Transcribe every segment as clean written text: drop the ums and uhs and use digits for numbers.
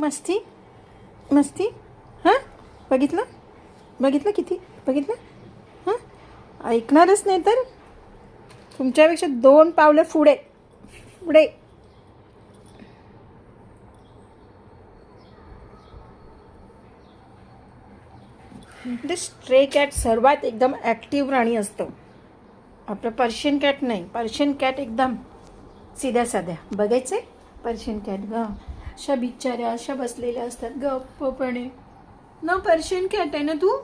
मस्ती मस्ती. हां, बघितलं बघितलं किती बघितलं. हां, ऐकणारच नाही तर तुमच्यापेक्षा 2 पावलं पुढे पुढे. ते स्ट्रे कॅट सर्वात एकदम ॲक्टिव्ह प्राणी असतं. आपलं पर्शियन कॅट नाही. पर्शियन कॅट एकदम सीध्या साध्या बघायचे. पर्शियन कॅट ग अशा बिचाऱ्या अशा बसलेल्या असतात गप्पपणे ना. पर्शियन कॅट आहे ना तू.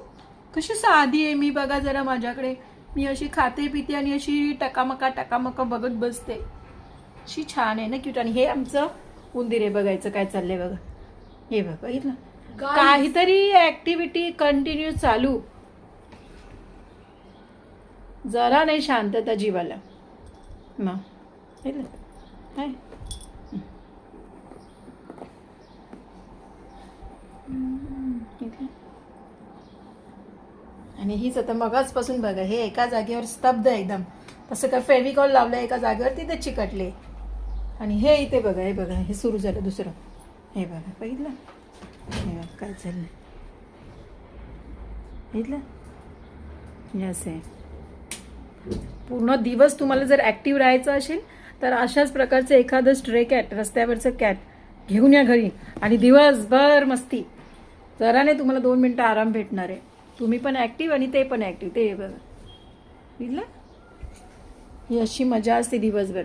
कशी साधी आहे. मी बघा जरा माझ्याकडे, मी अशी खाते पिते आणि अशी टकामका बघत बसते. अशी छान आहे ना, क्यूट. आणि हे आमचं उंदीर आहे. बघायचं काय चाललंय बघा. हे बघ बघितलं, काहीतरी ऍक्टिव्हिटी कंटिन्यू चालू. जरा नाही शांतता जीवाला. मग काय आणि हीच आता मगाचपासून बघा, हे एका जागेवर स्तब्ध एकदम. तसं काय फेविकॉल लावलं एका जागेवर, तिथे चिकटले. आणि हे इथे बघा, हे बघा, हे सुरू झालं दुसरं. हे बघा बघितलं, हे बघा काय चाललंय बघितलं. असं आहे. पूर्ण दिवस तुम्हाला जर ऍक्टिव्ह राहायचं असेल तर अशाच प्रकारचं एखादं स्ट्रे कॅट, रस्त्यावरचं कॅट घेऊन या घरी आणि दिवसभर मस्ती. जरा नाही तुम्हाला 2 मिनिटं आराम भेटणार आहे. तुम्ही पण ऍक्टिव्ह आणि ते पण ऍक्टिव्ह. ते बघा बघितलं, ही अशी मजा असते दिवसभर.